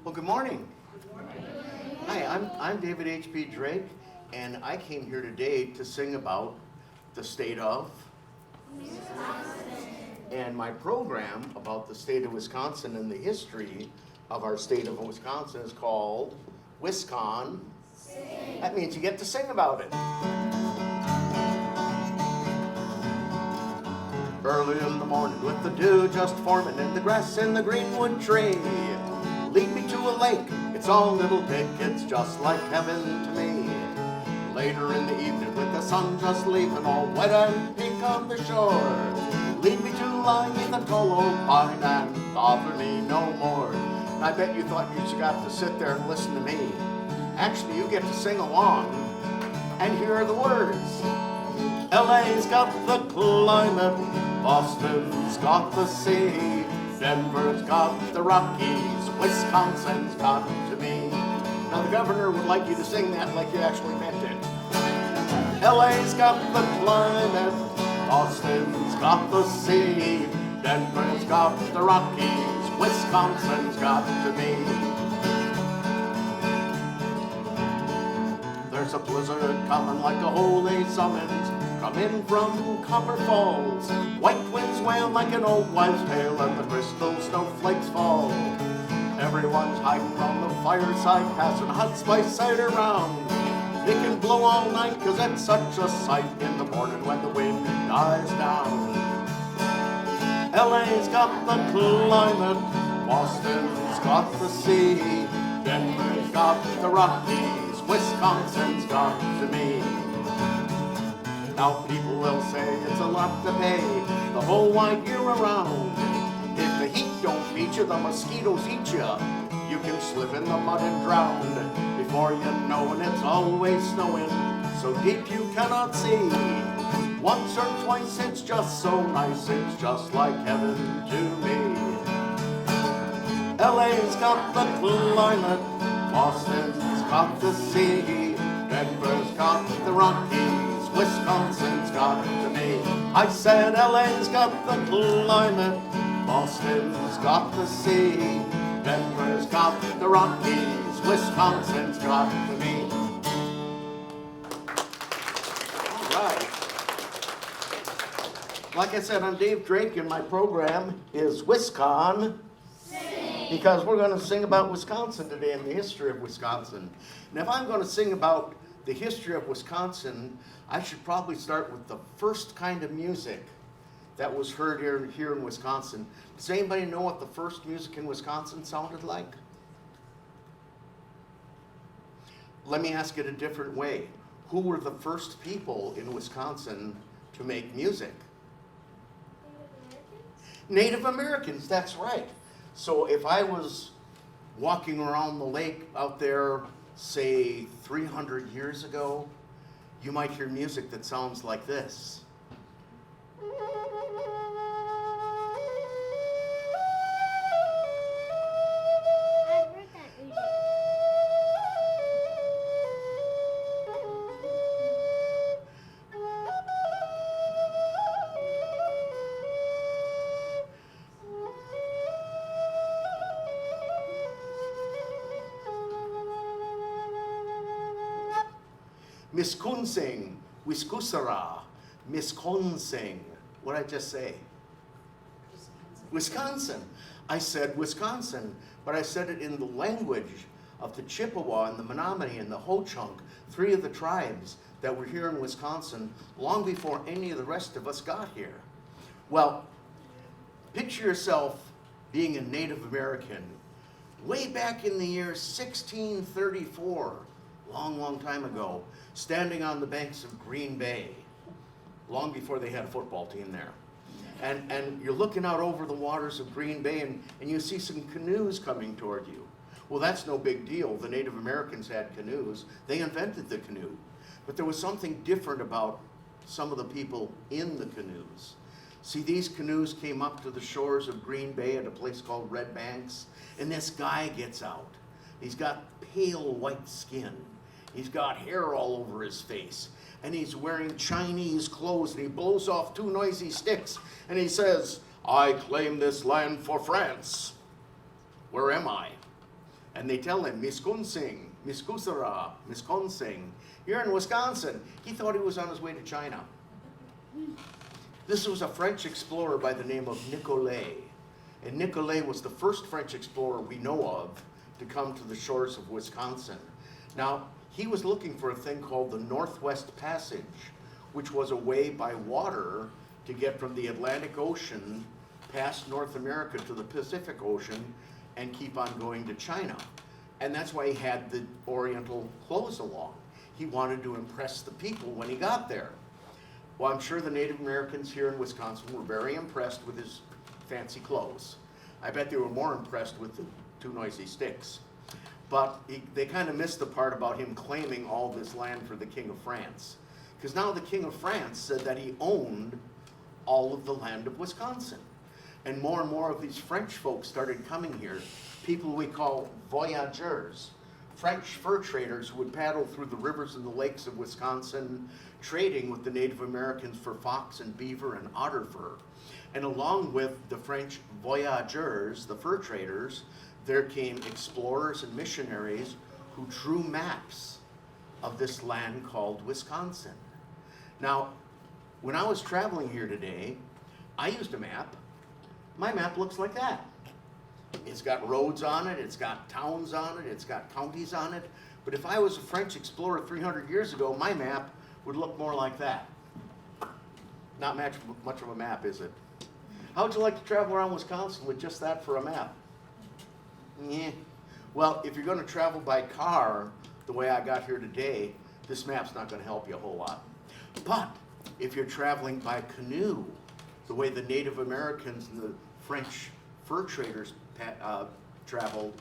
Well, good morning. Hi, I'm David H.P. Drake, and I came here today to sing about the state of Wisconsin. And my program about the state of Wisconsin and the history of our state of Wisconsin is called Wiscon-Sing. That means you get to sing about it. Early in the morning with the dew just forming and the grass in the greenwood tree, lead me to a lake, it's all little big, it's just like heaven to me. Later in the evening with the sun just leaving all wet and pink on the shore, lead me to lie in the tall old pine and bother me no more. And I bet you thought you got to sit there and listen to me. Actually, you get to sing along, and here are the words. LA's got the climate, Boston's got the sea, Denver's got the Rockies, Wisconsin's got to me. Now the governor would like you to sing that like you actually meant it. LA's got the climate, Boston's got the sea, Denver's got the Rockies, Wisconsin's got to me. There's a blizzard coming like a holy summons, coming from Copper Falls. White winds wail like an old wives' tale, and the crystal snowflakes fall. Everyone's hiding on the fireside, passing hot spice cider around. It can blow all night, cause it's such a sight in the morning when the wind dies down. LA's got the climate, Boston's got the sea, Denver's got the Rockies, Wisconsin's got to me. Now people will say it's a lot to pay the whole wide year around. If the heat don't beat you, the mosquitoes eat you. You can slip in the mud and drown. Before you know it, it's always snowing, so deep you cannot see. Once or twice it's just so nice, it's just like heaven to me. LA's got the climate, Boston's got the sea, Denver's got the Rockies, Wisconsin's got to me. I said LA's got the climate, Boston's got the sea, Denver's got the Rockies, Wisconsin's got to me. All right. Like I said, I'm Dave Drake, and my program is Wiscon-Sing, because we're going to sing about Wisconsin today and the history of Wisconsin. And if I'm going to sing about the history of Wisconsin, I should probably start with the first kind of music that was heard here in Wisconsin. Does anybody know what the first music in Wisconsin sounded like? Let me ask it a different way. Who were the first people in Wisconsin to make music? Native Americans, that's right. So if I was walking around the lake out there, say 300 years ago, you might hear music that sounds like this. Wiscon-Sing, Wiscusara, Wiscon-Sing. What did I just say? Wisconsin. I said Wisconsin, but I said it in the language of the Chippewa and the Menominee and the Ho-Chunk, three of the tribes that were here in Wisconsin long before any of the rest of us got here. Well, picture yourself being a Native American way back in the year 1634, long time ago, standing on the banks of Green Bay, long before they had a football team there. And you're looking out over the waters of Green Bay, and you see some canoes coming toward you. Well, that's no big deal. The Native Americans had canoes. They invented the canoe. But there was something different about some of the people in the canoes. See, these canoes came up to the shores of Green Bay at a place called Red Banks, and this guy gets out. He's got pale white skin. He's got hair all over his face, and he's wearing Chinese clothes, and he blows off two noisy sticks, and he says, "I claim this land for France. Where am I?" And they tell him, Wiscon-Sing, Miskusara, Wiscon-Sing. You're in Wisconsin. He thought he was on his way to China. This was a French explorer by the name of Nicolet. And Nicolet was the first French explorer we know of to come to the shores of Wisconsin. Now, he was looking for a thing called the Northwest Passage, which was a way by water to get from the Atlantic Ocean past North America to the Pacific Ocean and keep on going to China. And that's why he had the Oriental clothes along. He wanted to impress the people when he got there. Well, I'm sure the Native Americans here in Wisconsin were very impressed with his fancy clothes. I bet they were more impressed with the 2 noisy sticks. But they kind of missed the part about him claiming all this land for the King of France. Because now the King of France said that he owned all of the land of Wisconsin. And more of these French folks started coming here, people we call voyageurs, French fur traders who would paddle through the rivers and the lakes of Wisconsin, trading with the Native Americans for fox and beaver and otter fur. And along with the French voyageurs, the fur traders, there came explorers and missionaries who drew maps of this land called Wisconsin. Now, when I was traveling here today, I used a map. My map looks like that. It's got roads on it, it's got towns on it, it's got counties on it. But if I was a French explorer 300 years ago, my map would look more like that. Not much of a map, is it? How would you like to travel around Wisconsin with just that for a map? Yeah. Well, if you're going to travel by car, the way I got here today, this map's not going to help you a whole lot. But if you're traveling by canoe, the way the Native Americans and the French fur traders traveled,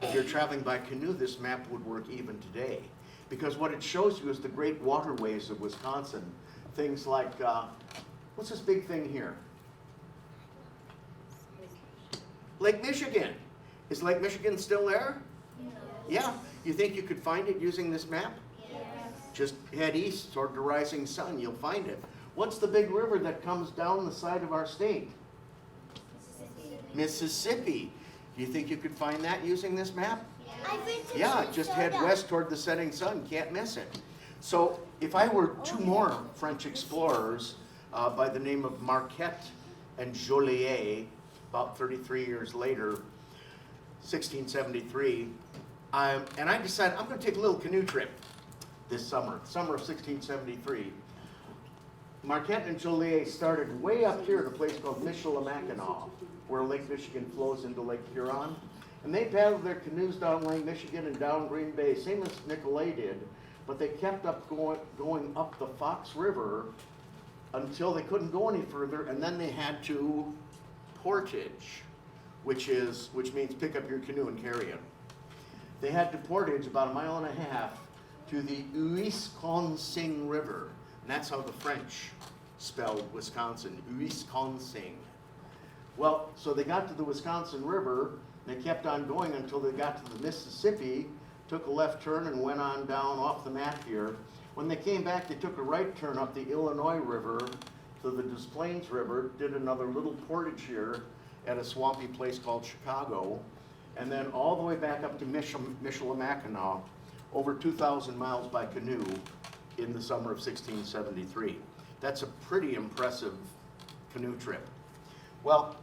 if you're traveling by canoe, this map would work even today. Because what it shows you is the great waterways of Wisconsin. Things like, what's this big thing here? Lake Michigan. Is Lake Michigan still there? No. Yeah. You think you could find it using this map? Yes. Just head east toward the rising sun, you'll find it. What's the big river that comes down the side of our state? Mississippi. Do you think you could find that using this map? Yeah, just head west toward the setting sun. Can't miss it. So if I were 2 more French explorers by the name of Marquette and Joliet, about 33 years later, 1673, and I decided I'm going to take a little canoe trip this summer of 1673. Marquette and Joliet started way up here at a place called Michilimackinac, where Lake Michigan flows into Lake Huron. And they paddled their canoes down Lake Michigan and down Green Bay, same as Nicolet did, but they kept up going up the Fox River until they couldn't go any further, and then they had to portage, which means pick up your canoe and carry it. They had to portage about 1.5 miles to the Wiscon-Sing River, and that's how the French spelled Wisconsin, Wiscon-Sing. Well, so they got to the Wisconsin River, they kept on going until they got to the Mississippi, took a left turn and went on down off the map here. When they came back, they took a right turn up the Illinois River to the Des Plaines River, did another little portage here at a swampy place called Chicago, and then all the way back up to Michilimackinac, over 2,000 miles by canoe in the summer of 1673. That's a pretty impressive canoe trip. Well,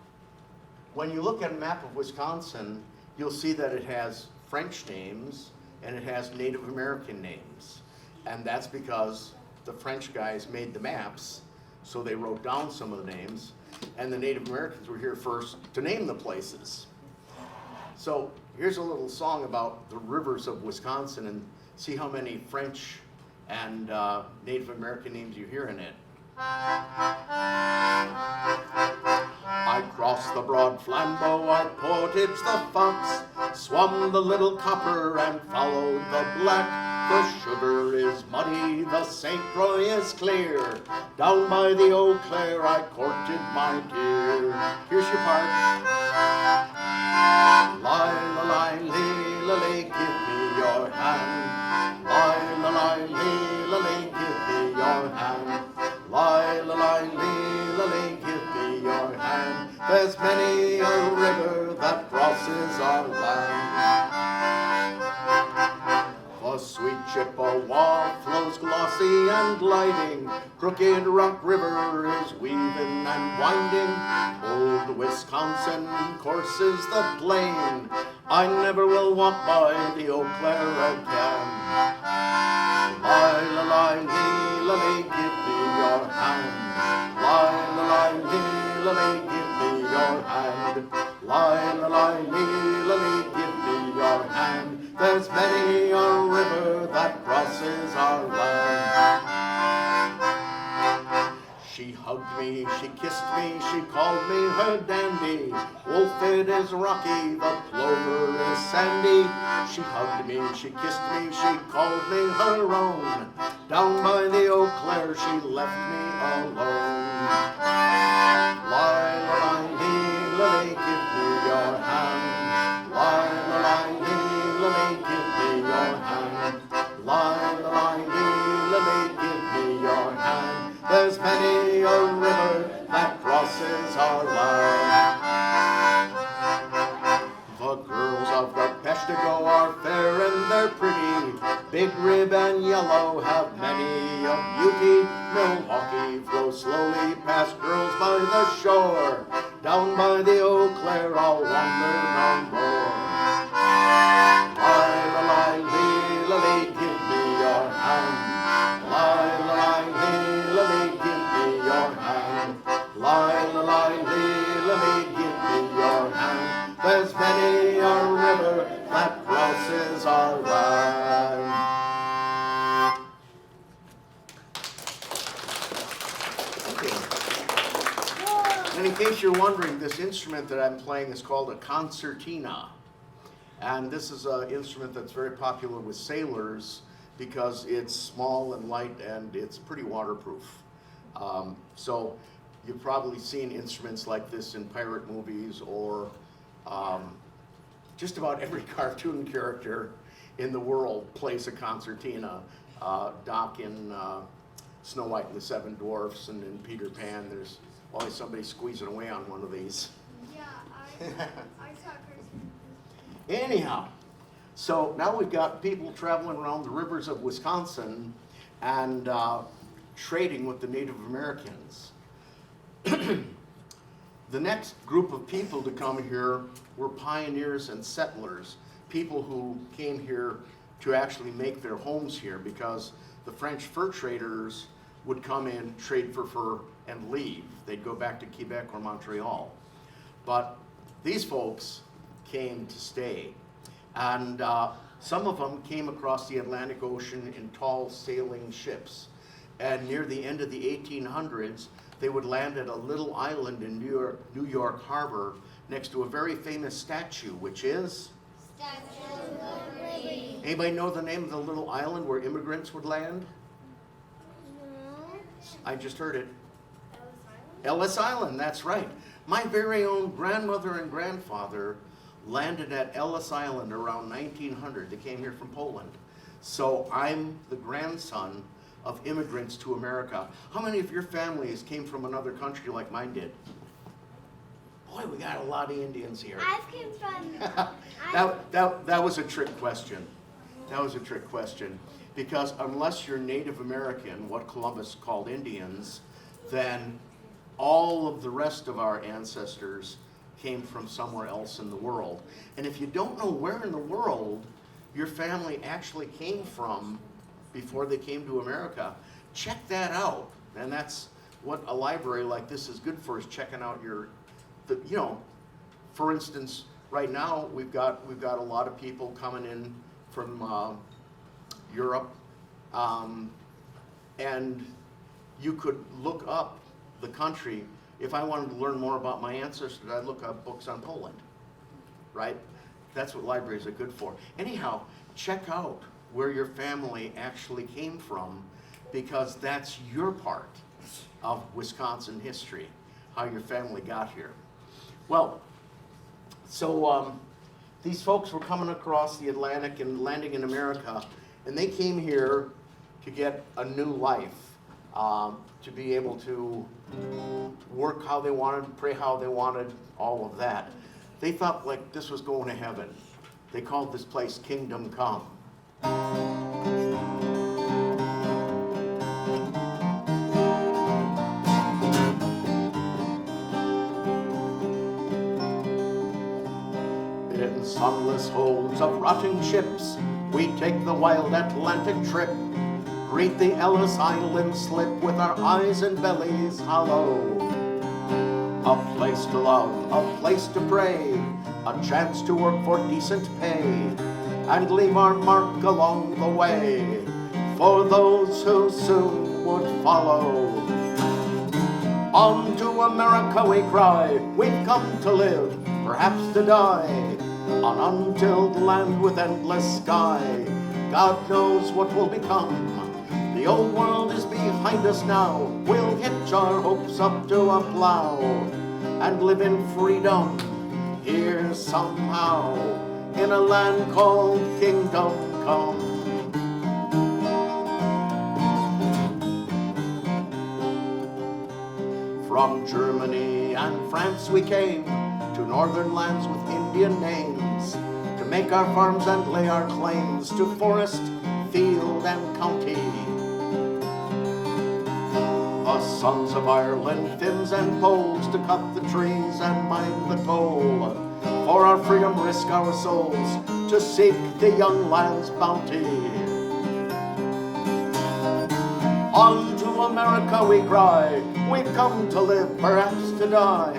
when you look at a map of Wisconsin, you'll see that it has French names and it has Native American names. And that's because the French guys made the maps, so they wrote down some of the names, and the Native Americans were here first to name the places. So here's a little song about the rivers of Wisconsin, and see how many French and Native American names you hear in it. I crossed the broad Flambeau, I portaged the Fox, swum the little Copper and followed the Black. The Sugar is muddy, the St. Croix is clear, down by the Eau Claire I courted my dear. Here's your part. Lie-la-lie-lee-la-lee, give me your hand. Lie-la-lie-lee-la-lee, give me your hand. Lie-la-lie-lee-la-lee, give me your hand. There's many a river that crosses our land. winding. Crooked Rock River is weaving and winding. Old Wisconsin courses the plain. I never will walk by the Eau Claire again. Lie, la, lie, lee, la, lee, give me your hand. Lie, la, lie, lee, la, lee, give me your hand. Lie, la, lie, lee, la, lee, give me your hand. There's many a river that crosses our land. She hugged me, she kissed me, she called me her dandy. Wolf, it is rocky, the plover is sandy. She hugged me, she kissed me, she called me her own. Down by the Eau Claire, she left me alone. Lie, la, lie, lee, la, lee, give me your hand. Lie, la, lie, lee, la, lee, give me your hand. Lie, la, lie, lee, la, lee, give me your hand. There's many a river that crosses our land. The girls of the Peshtigo are fair and they're pretty. Big Rib and Yellow have many a beauty. Milwaukee flows slowly past girls by the shore. Down by the Eau Claire I'll wander no more. Lie, la, lie, lee, la, lee, give me your hand. Lie, la, lie, lee, la, lee, give me your hand. Lie, la, lie, lee, la, lee, give me your hand. There's many a river that crosses our land. Okay. And in case you're wondering, this instrument that I'm playing is called a concertina. And this is an instrument that's very popular with sailors because it's small and light and it's pretty waterproof. So you've probably seen instruments like this in pirate movies or just about every cartoon character in the world plays a concertina. Doc in Snow White and the Seven Dwarfs and in Peter Pan, there's always somebody squeezing away on one of these. Yeah, I saw cartoons. Anyhow, so now we've got people traveling around the rivers of Wisconsin and trading with the Native Americans. The next group of people to come here were pioneers and settlers, people who came here to actually make their homes here because the French fur traders would come in, trade for fur, and leave. They'd go back to Quebec or Montreal. But these folks came to stay. And some of them came across the Atlantic Ocean in tall sailing ships. And near the end of the 1800s, they would land at a little island in New York Harbor next to a very famous statue, which is? Statue of Liberty. Anybody know the name of the little island where immigrants would land? No. I just heard it. Ellis Ellis Island? Island, that's right. My very own grandmother and grandfather landed at Ellis Island around 1900. They came here from Poland. So I'm the grandson of immigrants to America. How many of your families came from another country like mine did? Boy, we got a lot of Indians here. I came from. That was a trick question. That was a trick question. Because unless you're Native American, what Columbus called Indians, then all of the rest of our ancestors came from somewhere else in the world. And if you don't know where in the world your family actually came from before they came to America, check that out. And that's what a library like this is good for, is checking out for instance, right now we've got a lot of people coming in from Europe, and you could look up the country. If I wanted to learn more about my ancestors, I'd look up books on Poland, right? That's what libraries are good for. Anyhow, check out where your family actually came from, because that's your part of Wisconsin history, how your family got here. Well, so these folks were coming across the Atlantic and landing in America, and they came here to get a new life, to be able to work how they wanted, pray how they wanted, all of that. They thought like this was going to heaven. They called this place Kingdom Come. sunless holds of rotting ships, we take the wild Atlantic trip. Greet the Ellis Island slip with our eyes and bellies hollow. A place to love, a place to pray, a chance to work for decent pay, and leave our mark along the way for those who soon would follow. On to America we cry, we've come to live, perhaps to die, on untilled land with endless sky. God knows what will become. The old world is behind us now. We'll hitch our hopes up to a plow and live in freedom here somehow, in a land called Kingdom Come. From Germany and France we came to northern lands with Indian names, to make our farms and lay our claims to forest, field and county. The sons of Ireland, Finns and Poles, to cut the trees and mind the toll. For our freedom risk our souls, to seek the young land's bounty. On to America we cry, we've come to live, perhaps to die,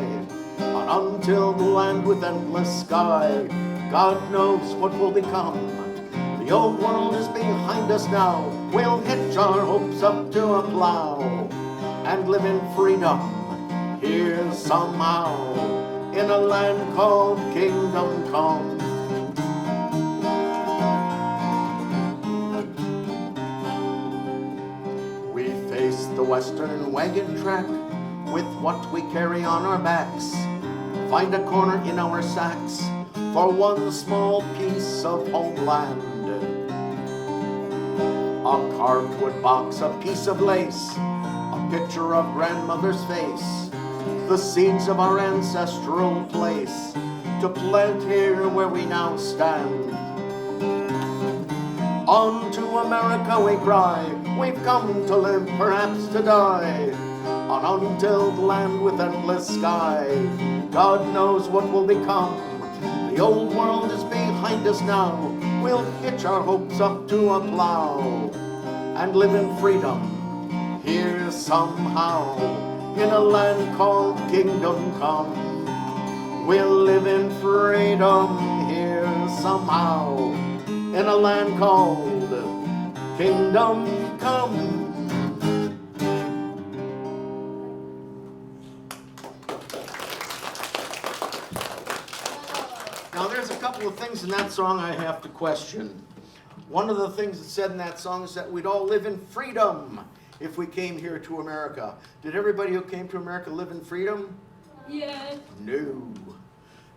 on untilled land with endless sky. God knows what will become. The old world is behind us now. We'll hitch our hopes up to a plow and live in freedom here somehow, in a land called Kingdom Come. We face the western wagon track with what we carry on our backs, find a corner in our sacks for one small piece of homeland. A carved wood box, a piece of lace, a picture of grandmother's face, the seeds of our ancestral place, to plant here where we now stand. On to America we cry, we've come to live, perhaps to die, on untilled land with endless sky. God knows what will become. The old world is behind us now. We'll hitch our hopes up to a plow and live in freedom here somehow, in a land called Kingdom Come. We'll live in freedom here somehow, in a land called Kingdom Come. Now there's a couple of things in that song I have to question. One of the things that's said in that song is that we'd all live in freedom if we came here to America. Did everybody who came to America live in freedom? Yes. No.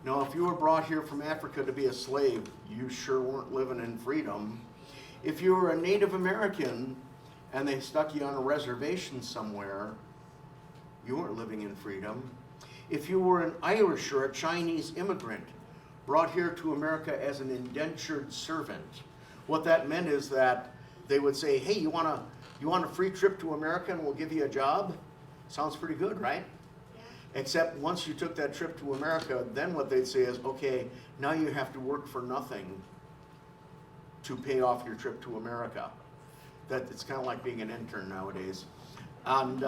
No, if you were brought here from Africa to be a slave, you sure weren't living in freedom. If you were a Native American and they stuck you on a reservation somewhere, you weren't living in freedom. If you were an Irish or a Chinese immigrant brought here to America as an indentured servant, what that meant is that they would say, hey, you want a free trip to America and we'll give you a job? Sounds pretty good, right? Except once you took that trip to America, then what they'd say is, okay, now you have to work for nothing to pay off your trip to America. That it's kind of like being an intern nowadays. And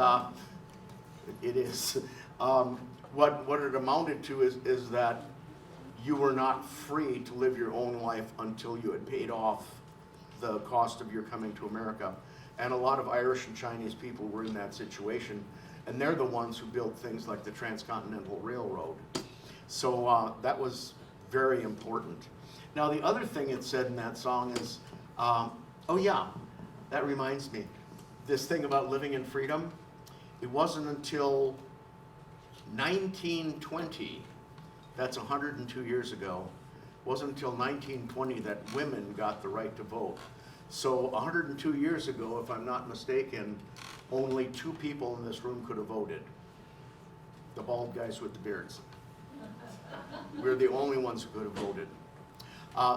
it is. What it amounted to is that you were not free to live your own life until you had paid off the cost of your coming to America. And a lot of Irish and Chinese people were in that situation. And they're the ones who built things like the Transcontinental Railroad. So that was very important. Now the other thing it said in that song is, oh yeah, that reminds me, this thing about living in freedom, it wasn't until 1920, that's 102 years ago, wasn't until 1920 that women got the right to vote. So 102 years ago, if I'm not mistaken, only 2 people in this room could have voted. The bald guys with the beards. We're the only ones who could have voted.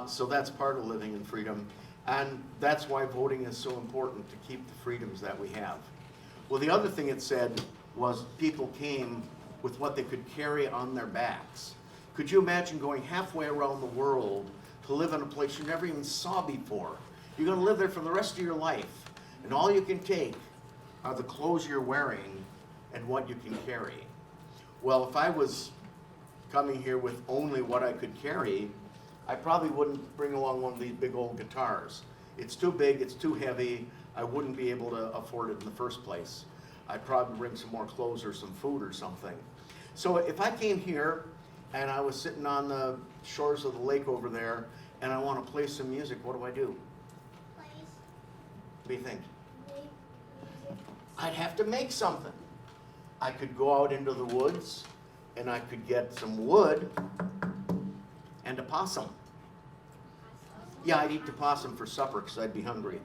So that's part of living in freedom. And that's why voting is so important, to keep the freedoms that we have. Well, the other thing it said was people came with what they could carry on their backs. Could you imagine going halfway around the world to live in a place you never even saw before? You're going to live there for the rest of your life, and all you can take are the clothes you're wearing and what you can carry. Well, if I was coming here with only what I could carry, I probably wouldn't bring along one of these big old guitars. It's too big, it's too heavy, I wouldn't be able to afford it in the first place. I'd probably bring some more clothes or some food or something. So if I came here and I was sitting on the shores of the lake over there and I want to play some music, what do I do? Place. What do you think? Make music. I'd have to make something. I could go out into the woods and I could get some wood and a possum. Yeah, I'd eat the possum for supper because I'd be hungry.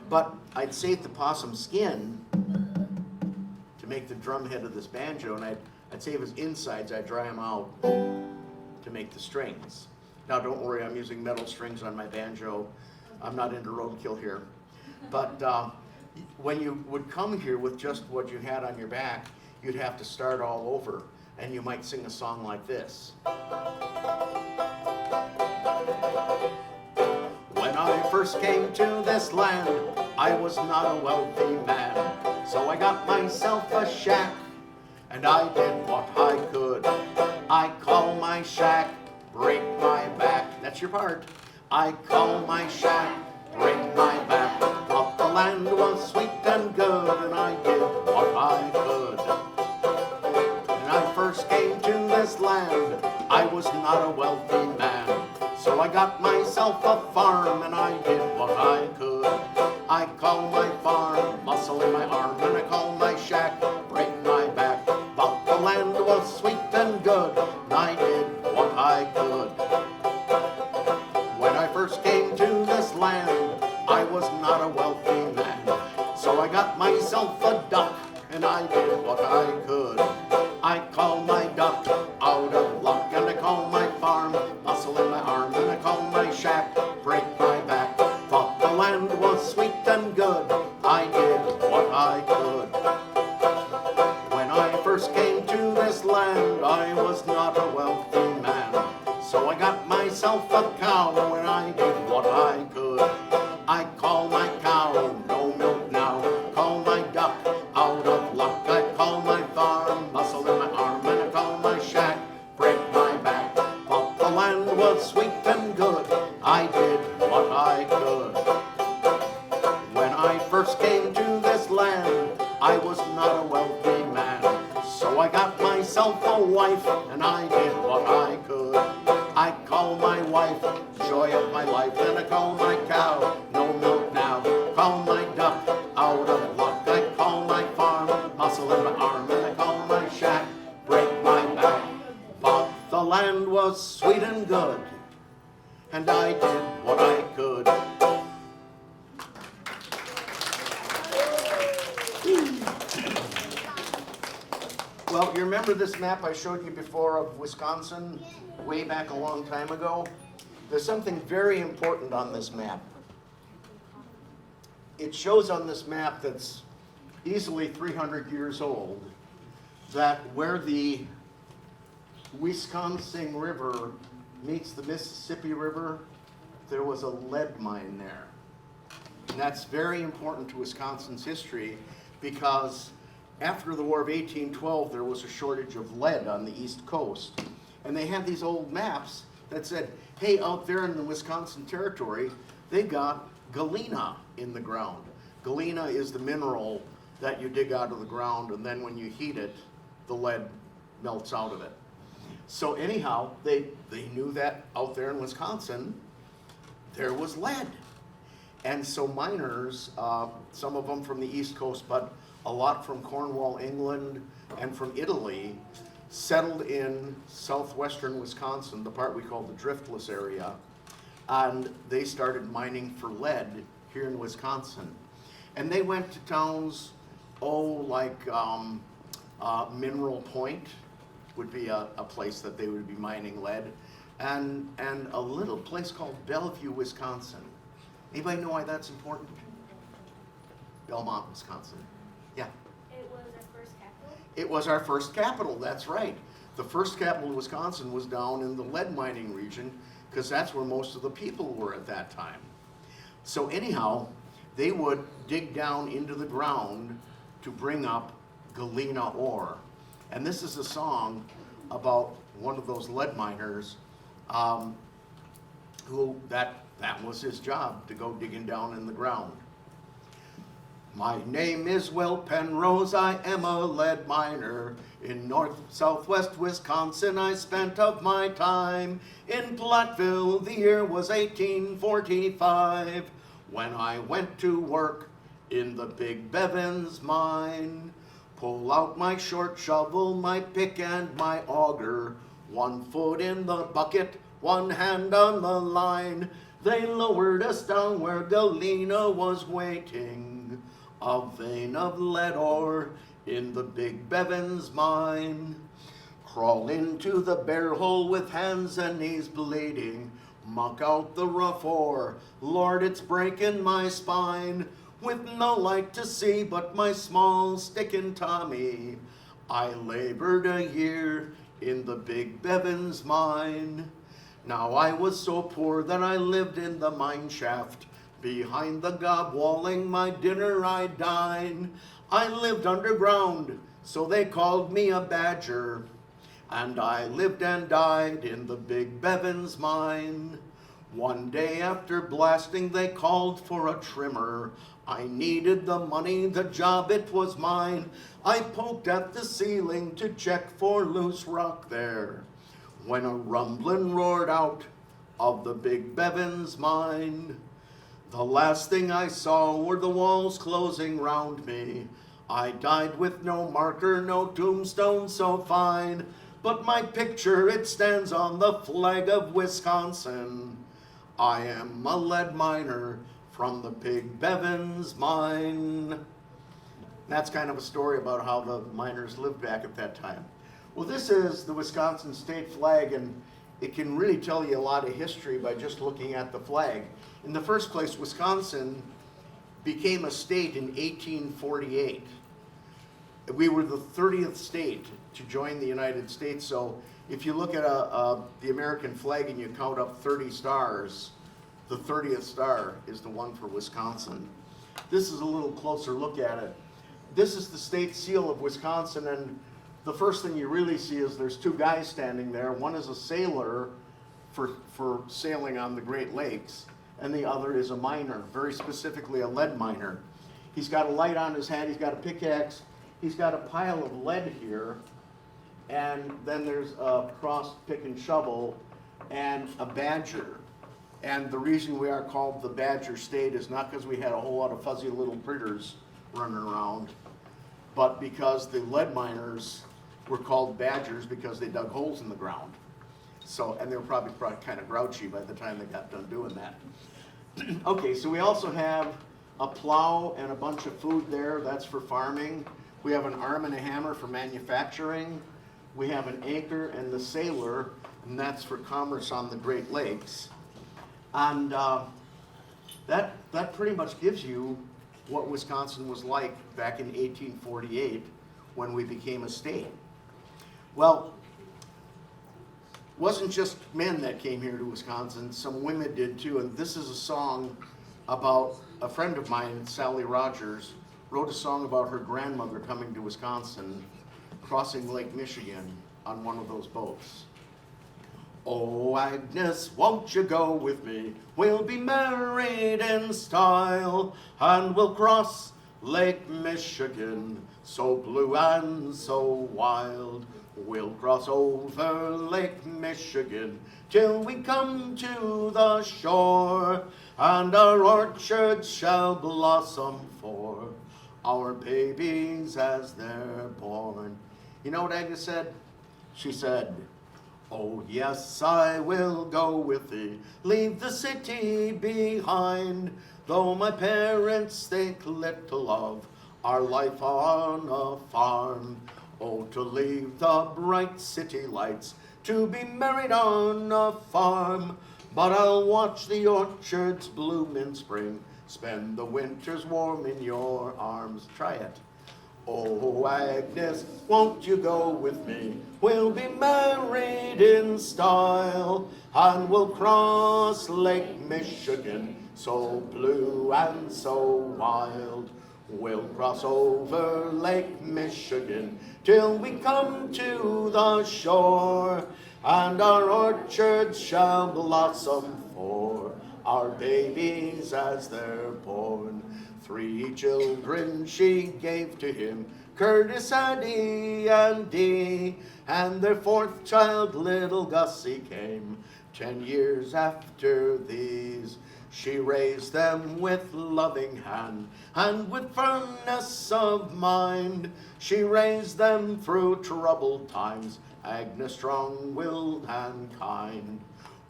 But I'd save the possum skin to make the drum head of this banjo, and I'd save his insides. I'd dry them out to make the strings. Now, don't worry, I'm using metal strings on my banjo. I'm not into roadkill here. But when you would come here with just what you had on your back, you'd have to start all over, and you might sing a song like this. When I first came to this land, I was not a wealthy man. So I got myself a shack, and I did what I could. I call my shack, break my back. That's your part. I call my shack, break my back. But the land was sweet and good, and I did what I could. When I first came to this land, I was not a wealthy man. So I got myself a farm, and I did what I could. I call my farm muscle in my arm, and I call my shack break my back. But the land was sweet and good, and I did what I could. When I first came to this land, I was not a wealthy man. So I got myself a duck, and I did what I could. I call my duck out of luck, and I call my farm muscle in my arm, and I call my shack break my back. But the land was sweet and good, I did what I could. When I first came to this land, I was not a wealthy man. So I got myself a cow, and I did what I could. I call my cow, no milk now. Call my duck out of luck. I call my farm muscle in my arm, and I call my shack break my back. But the land was sweet and good, I did what I could. When I first came to this land, I was not a wealthy man. So I got myself a wife, and I did what I could. I call my wife joy of my life, and I call my cow no milk now. Call my duck out of luck. I call my farm muscle in my arm, and I call my shack break my back. But the land was sweet and good, and I did what I could. Well, you remember this map I showed you before of Wisconsin way back a long time ago? There's something very important on this map. It shows on this map that's easily 300 years old that where the Wiscon-Sing River meets the Mississippi River, there was a lead mine there. And that's very important to Wisconsin's history because after the War of 1812, there was a shortage of lead on the East Coast. And they had these old maps that said, hey, out there in the Wisconsin Territory, they got galena in the ground. Galena is the mineral that you dig out of the ground, and then when you heat it, the lead melts out of it. So anyhow, they knew that out there in Wisconsin, there was lead. And so miners, some of them from the East Coast, but a lot from Cornwall, England, and from Italy, settled in southwestern Wisconsin, the part we call the driftless area, and they started mining for lead here in Wisconsin. And they went to towns, like Mineral Point would be a place that they would be mining lead, and a little place called Bellevue, Wisconsin. Anybody know why that's important? Belmont, Wisconsin. Yeah. It was our first capital. It was our first capital, that's right. the first capital of Wisconsin was down in the lead mining region because that's where most of the people were at that time. So anyhow, they would dig down into the ground to bring up galena ore. And this is a song about one of those lead miners who that was his job, to go digging down in the ground. My name is Will Penrose, I am a lead miner. In southwest Wisconsin I spent of my time. In Platteville the year was 1845, when I went to work in the Big Bevins mine. Pull out my short shovel, my pick and my auger, 1 foot in the bucket, 1 hand on the line. They lowered us down where galena was waiting, a vein of lead ore in the Big Bevins mine. Crawl into the bear hole with hands and knees bleeding, muck out the rough ore, Lord, it's breaking my spine. With no light to see but my small stick and Tommy, I labored a year in the Big Bevins mine. Now I was so poor that I lived in the mine shaft. Behind the gob walling my dinner I'd dine. I lived underground, so they called me a badger. And I lived and died in the Big Bevins mine. One day after blasting they called for a trimmer. I needed the money, the job it was mine. I poked at the ceiling to check for loose rock there, when a rumbling roared out of the Big Bevins mine. The last thing I saw were the walls closing round me. I died with no marker, no tombstone so fine, but my picture, it stands on the flag of Wisconsin. I am a lead miner from the Big Bevins mine. That's kind of a story about how the miners lived back at that time. Well, this is the Wisconsin state flag, and it can really tell you a lot of history by just looking at the flag. In the first place, Wisconsin became a state in 1848. We were the 30th state to join the United States, so if you look at the American flag and you count up 30 stars, the 30th star is the one for Wisconsin. This is a little closer look at it. This is the state seal of Wisconsin, and the first thing you really see is there's 2 guys standing there. One is a sailor for sailing on the Great Lakes, and the other is a miner, very specifically a lead miner. He's got a light on his head, he's got a pickaxe, he's got a pile of lead here, and then there's a cross pick and shovel and a badger. And the reason we are called the Badger State is not because we had a whole lot of fuzzy little critters running around, but because the lead miners were called badgers because they dug holes in the ground. So, and they were probably kind of grouchy by the time they got done doing that. Okay, so we also have a plow and a bunch of food there. That's for farming. We have an arm and a hammer for manufacturing. We have an anchor and the sailor, and that's for commerce on the Great Lakes. And that pretty much gives you what Wisconsin was like back in 1848 when we became a state. Well, it wasn't just men that came here to Wisconsin, some women did too, and this is a song about a friend of mine, Sally Rogers, wrote a song about her grandmother coming to Wisconsin, crossing Lake Michigan on one of those boats. Oh, Agnes, won't you go with me? We'll be married in style, and we'll cross Lake Michigan, so blue and so wild. We'll cross over Lake Michigan till we come to the shore, and our orchards shall blossom for our babies as they're born. You know what Agnes said? She said, oh yes, I will go with thee, leave the city behind, though my parents think little of our life on a farm. Oh, to leave the bright city lights, to be married on a farm, but I'll watch the orchards bloom in spring, spend the winters warm in your arms. Try it. Oh, Agnes, won't you go with me? We'll be married in style, and we'll cross Lake Michigan, so blue and so wild. We'll cross over Lake Michigan till we come to the shore, and our orchards shall blossom for our babies as they're born. 3 children she gave to him, Curtis, Addie, and Dee, and their 4th child, little Gussie, came 10 years after these. She raised them with loving hand and with firmness of mind. She raised them through troubled times, Agnes strong-willed and kind.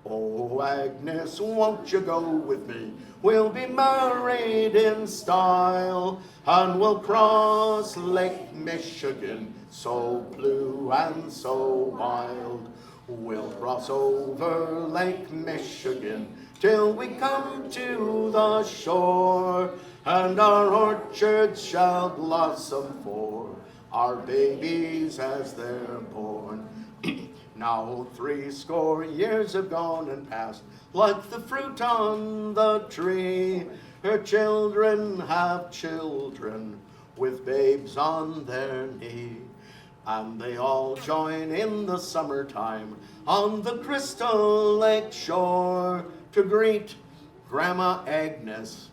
Oh, Agnes, won't you go with me? We'll be married in style, and we'll cross Lake Michigan, so blue and so wild. We'll cross over Lake Michigan till we come to the shore, and our orchards shall blossom for our babies as they're born. Now 60 years have gone and passed, like the fruit on the tree. Her children have children with babes on their knee. And they all join in the summertime on the Crystal Lake shore to greet Grandma Agnes,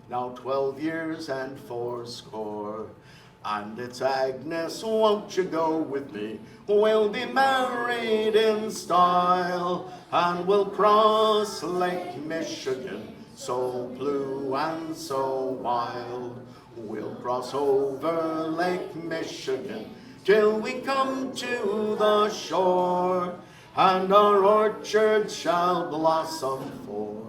now 12 years and 80. And it's Agnes, won't you go with me? We'll be married in style, and we'll cross Lake Michigan, so blue and so wild. We'll cross over Lake Michigan till we come to the shore, and our orchards shall blossom for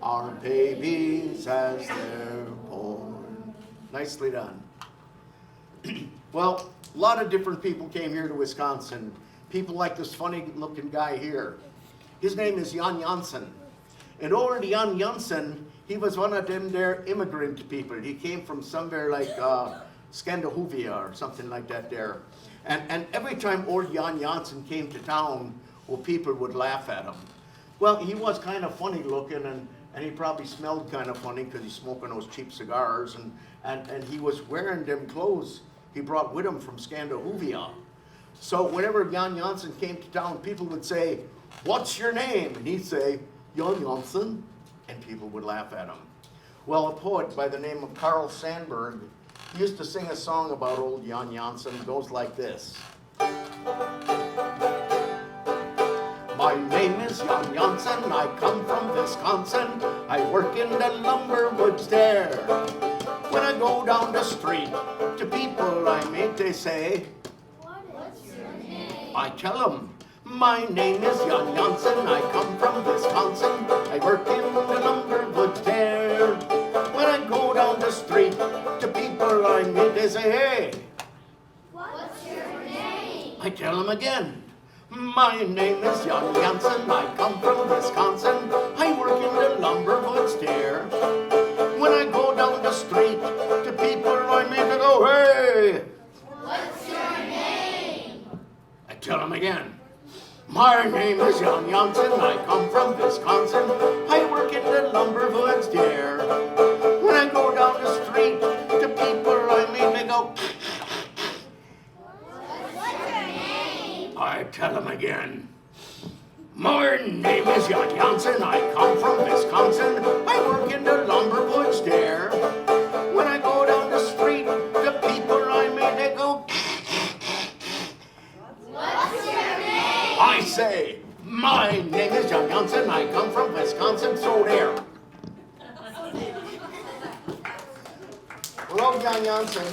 our babies as they're born. Nicely done. Well, a lot of different people came here to Wisconsin. People like this funny-looking guy here. His name is Jan Janssen. And over to Jan Janssen, he was one of them there immigrant people. He came from somewhere like Scandinavia or something like that there. And every time old Jan Janssen came to town, well, people would laugh at him. Well, he was kind of funny looking, and he probably smelled kind of funny because he's smoking those cheap cigars, and he was wearing them clothes he brought with him from Scandinavia. So whenever Jan Janssen came to town, people would say, "What's your name?" And he'd say, "Jan Janssen," and people would laugh at him. Well, a poet by the name of Carl Sandburg used to sing a song about old Jan Janssen. It goes like this. My name is Jan Janssen, I come from Wisconsin, I work in the lumber woods there. When I go down the street, to people I meet, they say, "What's your name?" I tell them, my name is Jan Janssen, I come from Wisconsin, I work in the lumber woods there. When I go down the street, to people I meet, they say, "Hey, what's your name?" I tell them again, my name is Jan Janssen, I come from Wisconsin, I work in the lumber woods there. When I go down the street, to people I meet, they go, "Hey, what's your name?" I tell them again, my name is Jan Janssen, I come from Wisconsin, I work in the lumber woods there. When I go down the street, to people I meet, they go, "What's your name?" I tell them again, my name is Jan Janssen, I come from Wisconsin, I work in the lumber woods there. When I go down the street, the people I meet, they go, "What's your name?" I say, my name is Jan Janssen, I come from Wisconsin, so there. Hello, Jan Janssen.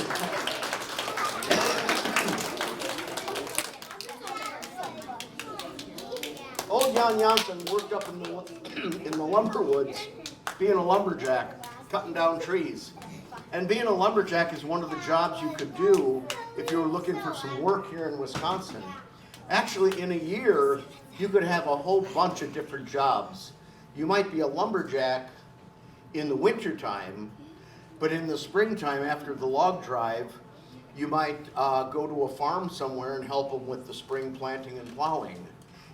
Old Jan Janssen worked up in the lumber woods, being a lumberjack, cutting down trees. And being a lumberjack is one of the jobs you could do if you were looking for some work here in Wisconsin. Actually, in a year, you could have a whole bunch of different jobs. You might be a lumberjack in the wintertime, but in the springtime after the log drive, You might go to a farm somewhere and help them with the spring planting and plowing.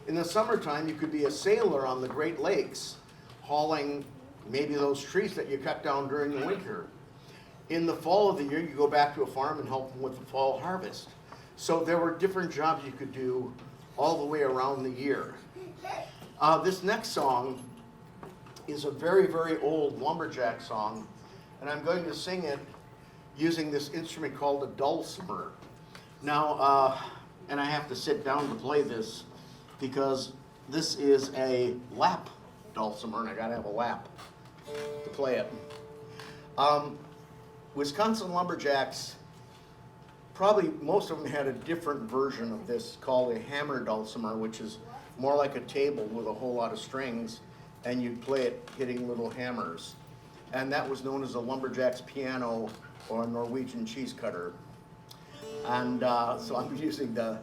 In the summertime, you could be a sailor on the Great Lakes, hauling maybe those trees that you cut down during the winter. In the fall of the year, you go back to a farm and help them with the fall harvest. So there were different jobs you could do all the way around the year. This next song is a very, very old lumberjack song, and I'm going to sing it using this instrument called a dulcimer. Now, and I have to sit down to play this because this is a lap dulcimer, and I gotta have a lap to play it. Wisconsin lumberjacks, probably most of them had a different version of this called a hammer dulcimer, which is more like a table with a whole lot of strings, and you'd play it hitting little hammers. And that was known as a lumberjack's piano or a Norwegian cheese cutter. And so I'm using the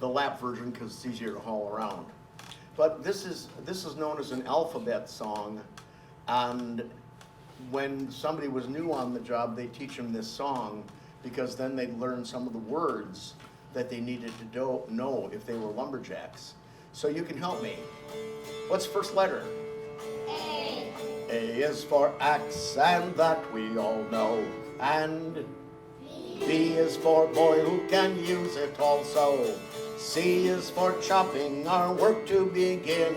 lap version because it's easier to haul around. But this is known as an alphabet song, and when somebody was new on the job, they teach them this song because then they'd learn some of the words that they needed to know if they were lumberjacks. So you can help me. What's the first letter? A. A is for axe, and that we all know. And B is for boy who can use it also. C is for chopping, our work to begin.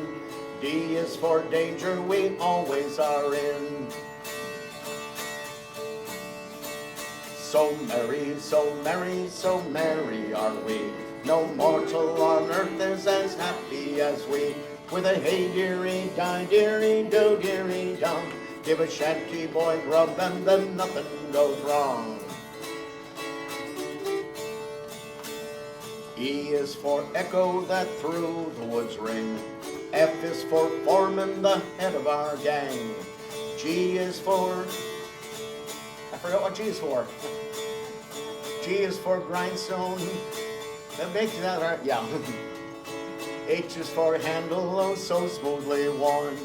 D is for danger, we always are in. So merry, so merry, so merry are we. No mortal on earth is as happy as we. With a hey dearie, die dearie, do dearie, dum. Give a shanty boy grub and then nothing goes wrong. E is for echo that through the woods ring. F is for foreman, the head of our gang. G is for... I forgot what G is for. G is for grindstone. That makes that hard. Yeah. H is for handle, oh so smoothly worn.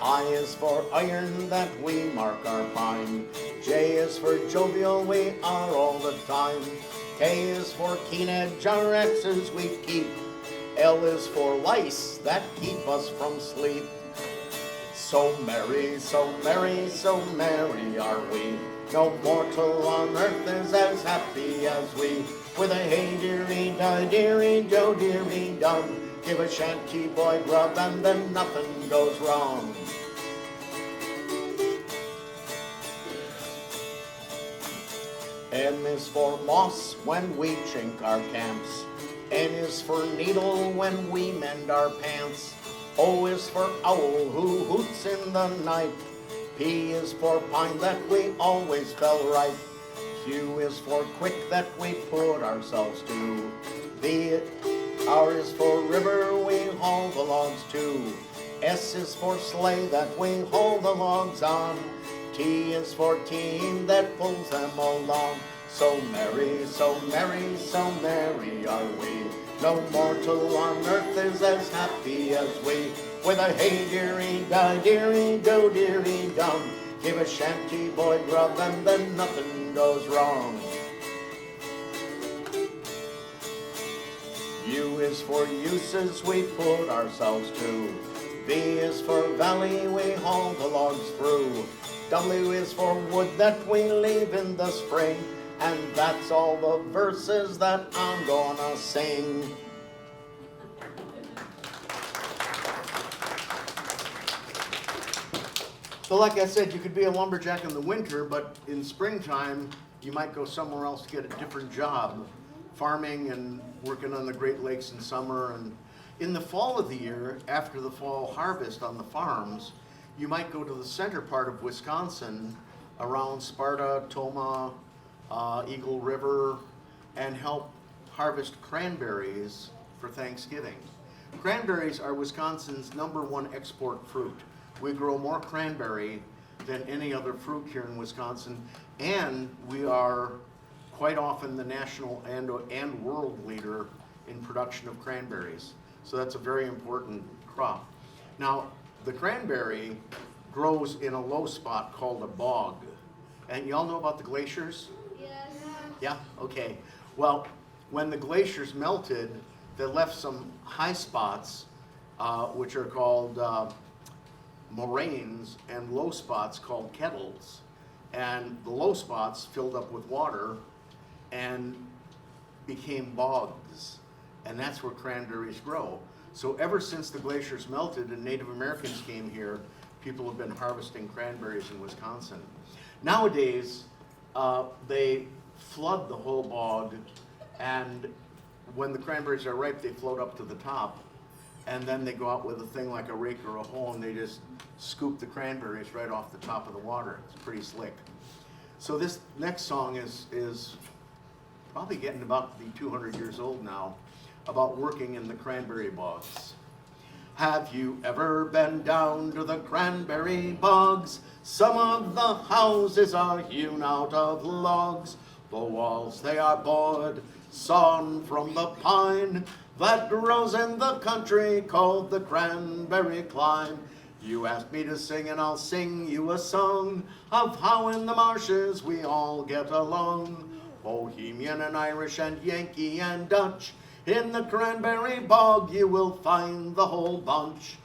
I is for iron that we mark our pine. J is for jovial, we are all the time. K is for keen edge, our axes we keep. L is for lice that keep us from sleep. So merry, so merry, so merry are we. No mortal on earth is as happy as we. With a hey dearie, die dearie, do dearie, dum. Give a shanty boy grub and then nothing goes wrong. M is for moss when we chink our camps. N is for needle when we mend our pants. O is for owl who hoots in the night. P is for pine that we always fell right. Q is for quick that we put ourselves to. R is for river we haul the logs to. S is for sleigh that we haul the logs on. T is for team that pulls them along. So merry, so merry, so merry are we. No mortal on earth is as happy as we. With a hey dearie, die dearie, do dearie, dum. Give a shanty boy grub and then nothing goes wrong. U is for uses we put ourselves to. V is for valley we haul the logs through. W is for wood that we leave in the spring. And that's all the verses that I'm gonna sing. So like I said, you could be a lumberjack in the winter, but in springtime, you might go somewhere else to get a different job, farming and working on the Great Lakes in summer. And in the fall of the year, after the fall harvest on the farms, you might go to the center part of Wisconsin, around Sparta, Tomah, Eagle River, and help harvest cranberries for Thanksgiving. Cranberries are Wisconsin's #1 export fruit. We grow more cranberry than any other fruit here in Wisconsin, and we are quite often the national and world leader in production of cranberries. So that's a very important crop. Now, the cranberry grows in a low spot called a bog. And y'all know about the glaciers? Yes. Yeah, okay. Well, when the glaciers melted, they left some high spots, which are called moraines, and low spots called kettles. And the low spots filled up with water and became bogs. And that's where cranberries grow. So ever since the glaciers melted and Native Americans came here, people have been harvesting cranberries in Wisconsin. Nowadays, they flood the whole bog, and when the cranberries are ripe, they float up to the top, and then they go out with a thing like a rake or a hoe, and they just scoop the cranberries right off the top of the water. It's pretty slick. So this next song is probably getting about to be 200 years old now, about working in the cranberry bogs. Have you ever been down to the cranberry bogs? Some of the houses are hewn out of logs. The walls, they are board, sawn from the pine that grows in the country called the cranberry clime. You asked me to sing, and I'll sing you a song of how in the marshes we all get along. Bohemian and Irish and Yankee and Dutch, in the cranberry bog you will find the whole bunch.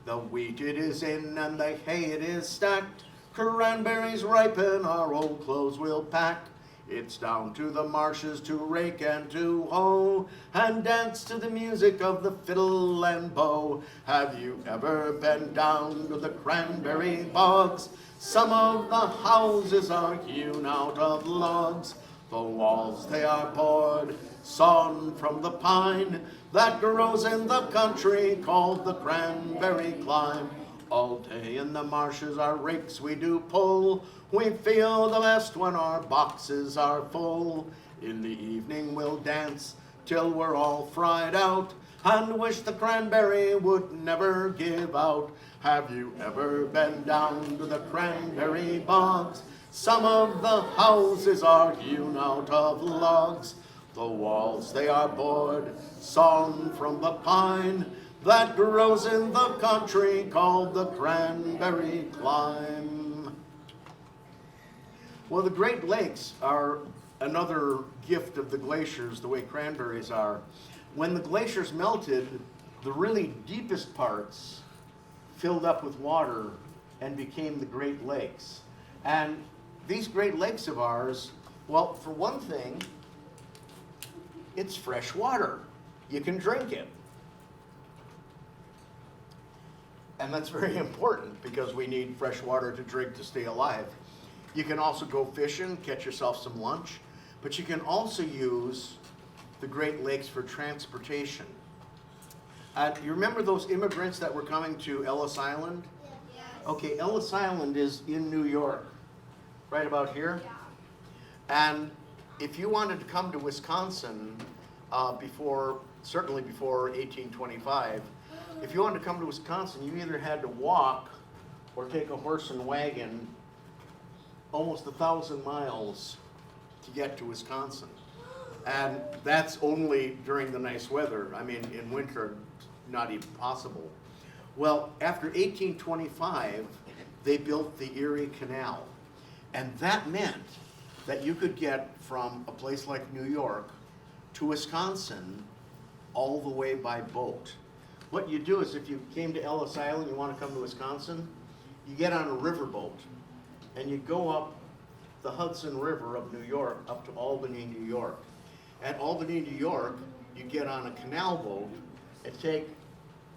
The wheat it is in and the hay it is stacked. Cranberries ripen, our old clothes we'll pack. It's down to the marshes to rake and to hoe, and dance to the music of the fiddle and bow. Have you ever been down to the cranberry bogs? Some of the houses are hewn out of logs. The walls, they are board, sawn from the pine that grows in the country called the cranberry clime. All day in the marshes our rakes we do pull. We feel the best when our boxes are full. In the evening we'll dance till we're all fried out, and wish the cranberry would never give out. Have you ever been down to the cranberry bogs? Some of the houses are hewn out of logs. The walls, they are board, sawn from the pine that grows in the country called the cranberry clime. Well, the Great Lakes are another gift of the glaciers, the way cranberries are. When the glaciers melted, the really deepest parts filled up with water and became the Great Lakes. And these Great Lakes of ours, well, for one thing, it's fresh water. You can drink it. And that's very important because we need fresh water to drink to stay alive. You can also go fishing, catch yourself some lunch, but you can also use the Great Lakes for transportation. You remember those immigrants that were coming to Ellis Island? Yes. Okay, Ellis Island is in New York, right about here. And if you wanted to come to Wisconsin certainly before 1825, if you wanted to come to Wisconsin, you either had to walk or take a horse and wagon almost 1,000 miles to get to Wisconsin. And that's only during the nice weather. I mean, in winter, not even possible. Well, after 1825, they built the Erie Canal. And that meant that you could get from a place like New York to Wisconsin all the way by boat. What you do is if you came to Ellis Island, you want to come to Wisconsin, you get on a riverboat and you go up the Hudson River of New York up to Albany, New York. At Albany, New York, you get on a canal boat and take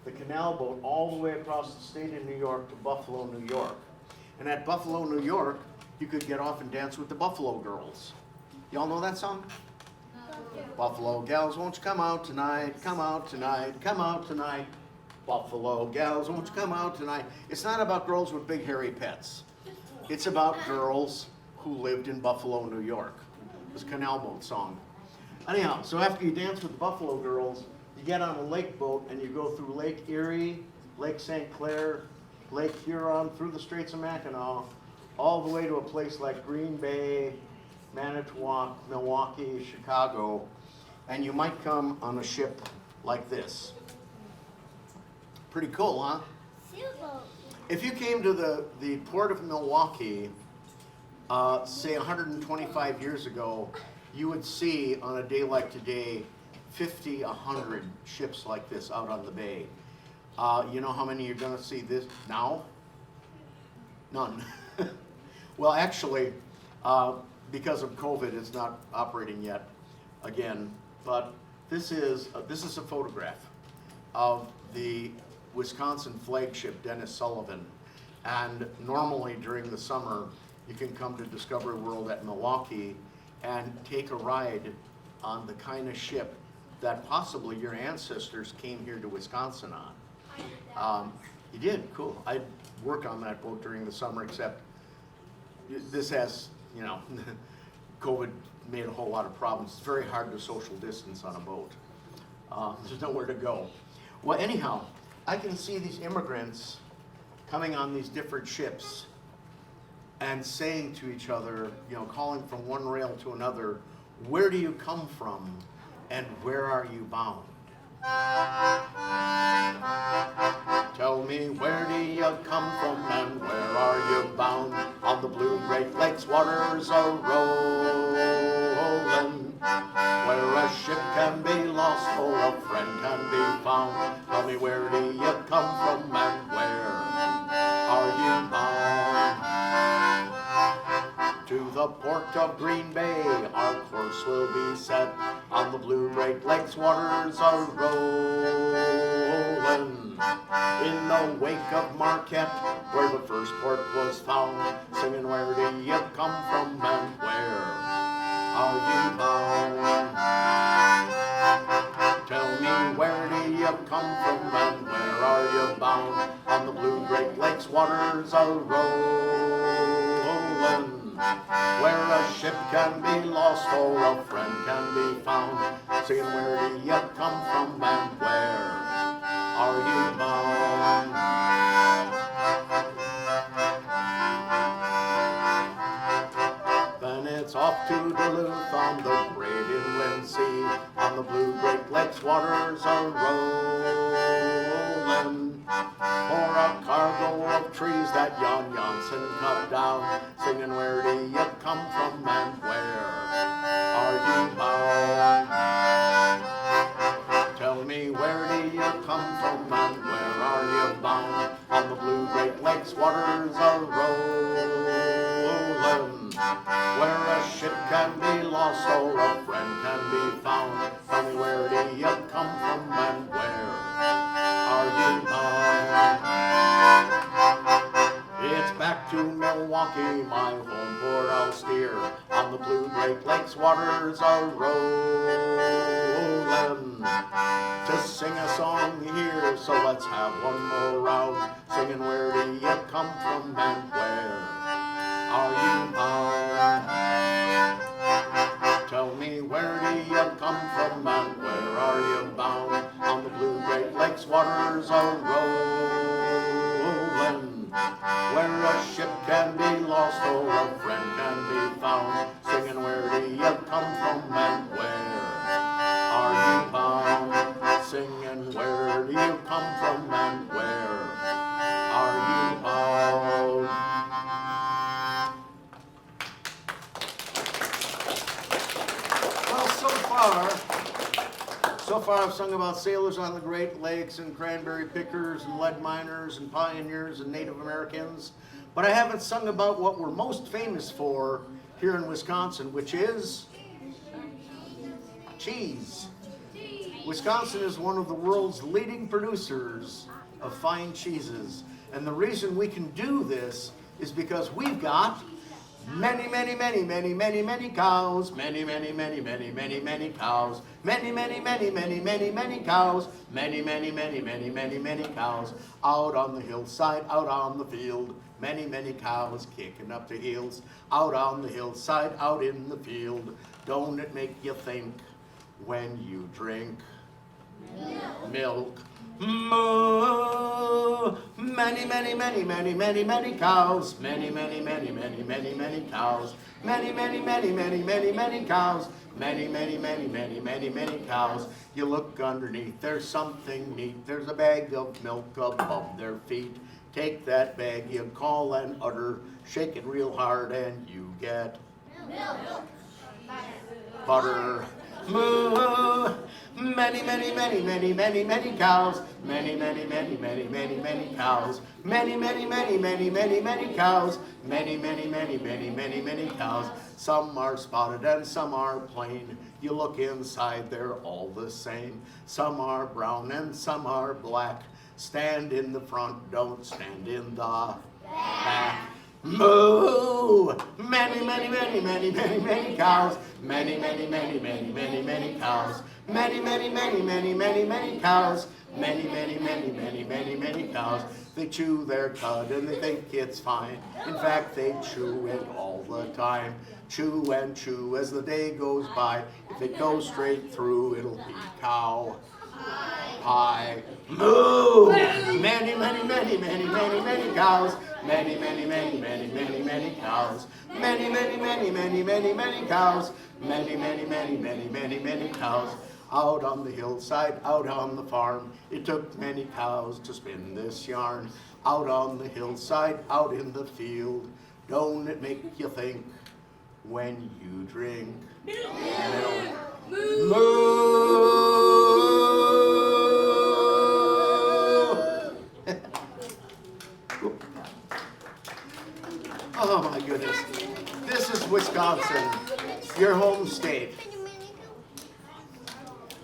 the canal boat all the way across the state of New York to Buffalo, New York. And at Buffalo, New York, you could get off and dance with the Buffalo Girls. Y'all know that song? Buffalo gals, won't you come out tonight? Come out tonight, come out tonight. Buffalo gals, won't you come out tonight? It's not about girls with big hairy pets. It's about girls who lived in Buffalo, New York. It's a canal boat song. Anyhow, so after you dance with the Buffalo Girls, you get on a lake boat and you go through Lake Erie, Lake St. Clair, Lake Huron, through the Straits of Mackinac, all the way to a place like Green Bay, Manitowoc, Milwaukee, Chicago, and you might come on a ship like this. Pretty cool, huh? Super. If you came to the port of Milwaukee, say 125 years ago, you would see on a day like today 50, 100 ships like this out on the bay. You know how many you're going to see this now? None. Well, actually, because of COVID, it's not operating yet again. But this is a photograph of the Wisconsin flagship Dennis Sullivan. And normally during the summer, you can come to Discovery World at Milwaukee and take a ride on the kind of ship that possibly your ancestors came here to Wisconsin on. I did that. You did, cool. I work on that boat during the summer, except this has, you know, COVID made a whole lot of problems. It's very hard to social distance on a boat. There's nowhere to go. Well, anyhow, I can see these immigrants coming on these different ships and saying to each other, you know, calling from one rail to another, where do you come from and where are you bound? Tell me, where do you come from and where are you bound? On the blue Great Lakes waters are rolling, where a ship can be lost or a friend can be found. Tell me, where do you come from and where are you bound? To the port of Green Bay our course will be set, on the blue Great Lakes waters are rolling, in the wake of Marquette where the first port was found, singing, where do you come from and where are you bound? Tell me, where do you come from and where are you bound? On the blue Great Lakes waters are rolling, where a ship can be lost or a friend can be found, singing, where do you come from and where are you bound? Then it's off to Duluth on the great inland sea, on the blue Great Lakes waters are rolling, for a cargo of trees that Jan Janssen cut down, singing, where do you come from and where are you bound? Tell me, where do you come from and where are you bound? On the blue Great Lakes waters are rolling, where a ship can be lost or a friend can be found. Tell me, where do you come from and where are you bound? It's back to Milwaukee, my home port I'll steer, on the blue Great Lakes waters are rolling, to sing a song here, so let's have one more round, singing, where do you come from and where are you bound? Tell me, where do you come from and where are you bound? On the blue Great Lakes waters are rolling, where a ship can be lost or a friend can be found, singing, where do you come from and where are you bound? Singing, where do you come from and where are you bound? Well, so far I've sung about sailors on the Great Lakes and cranberry pickers and lead miners and pioneers and Native Americans, but I haven't sung about what we're most famous for here in Wisconsin, which is cheese. Wisconsin is one of the world's leading producers of fine cheeses, and the reason we can do this is because we've got many, many, many, many, many, many cows, many, many, many, many, many, many cows, many, many, many, many, many, many cows, many, many, many, many, many, many cows, out on the hillside, out on the field, many, many cows kicking up the heels, out on the hillside, out in the field. Don't it make you think when you drink milk? Moo. Many, many, many, many, many, many cows. Many, many, many, many, many, many cows. Many, many, many, many, many, many cows. Many, many, many, many, many, many cows. You look underneath, there's something neat. There's a bag of milk above their feet. Take that bag, you call and utter, shake it real hard, and you get Milk. butter. Moo. Many, many, many, many, many, many cows. Many, many, many, many, many, many cows. Many, many, many, many, many, many cows. Many, many, many, many, many, many cows. Some are spotted and some are plain. You look inside, they're all the same. Some are brown and some are black. Stand in the front, don't stand in the back. Moo! Many, many, many, many, many, many cows. Many, many, many, many, many, many cows. Many, many, many, many, many, many cows. Many, many, many, many, many, many cows. They chew their cud and they think it's fine. In fact, they chew it all the time. Chew and chew as the day goes by. If it goes straight through, it'll be cow pie. Moo! Many, many, many, many, many, many cows. Many, many, many, many, many, many cows. Many, many, many, many, many, many cows. Many, many, many, many, many, many cows. Out on the hillside, out on the farm, it took many cows to spin this yarn. Out on the hillside, out in the field, don't it make you think when you drink milk? Moo! Oh my goodness. This is Wisconsin, your home state.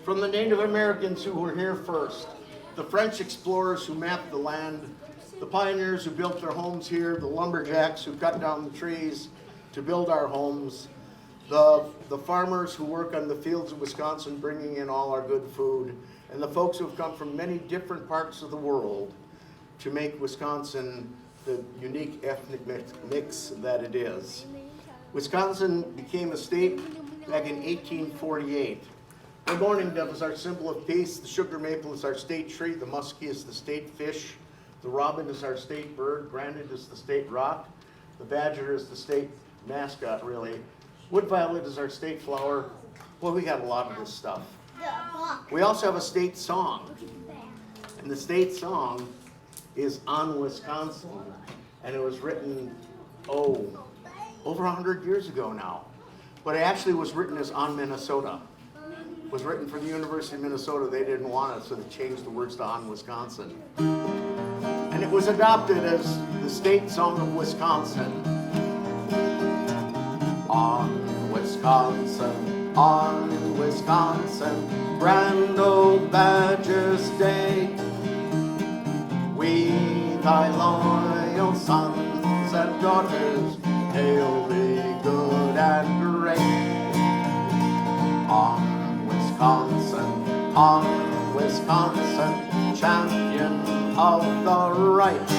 From the Native Americans who were here first, the French explorers who mapped the land, the pioneers who built their homes here, the lumberjacks who cut down the trees to build our homes, the farmers who work on the fields of Wisconsin bringing in all our good food, and the folks who have come from many different parts of the world to make Wisconsin the unique ethnic mix that it is. Wisconsin became a state back in 1848. The mourning dove is our symbol of peace. The sugar maple is our state tree. The muskie is the state fish. The robin is our state bird. Granite is the state rock. The badger is the state mascot, really. Wood violet is our state flower. Well, we got a lot of this stuff. We also have a state song. And the state song is On Wisconsin. And it was written, over 100 years ago now. But it actually was written as On Minnesota. Was written for the University of Minnesota. They didn't want it, so they changed the words to On Wisconsin. And it was adopted as the state song of Wisconsin. On Wisconsin, grand old Badger's Day. We, thy loyal sons and daughters, hail thee good and great. On Wisconsin, champion of the right.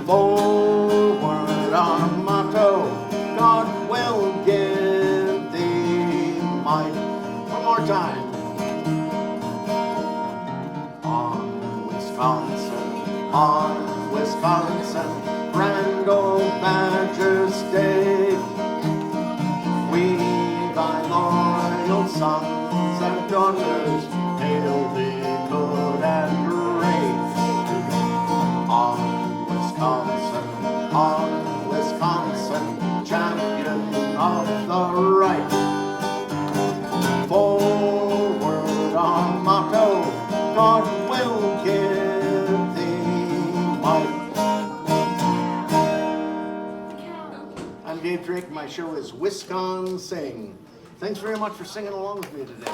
Forward our motto, God will give thee might. One more time. On Wisconsin, grand old Badger's Day. We, thy loyal sons and daughters, hail thee good and great. On Wisconsin, champion of the right. Forward our motto, God will give thee might. I'm Dave Drake, my show is Wiscon-Sing. Thanks very much for singing along with me today.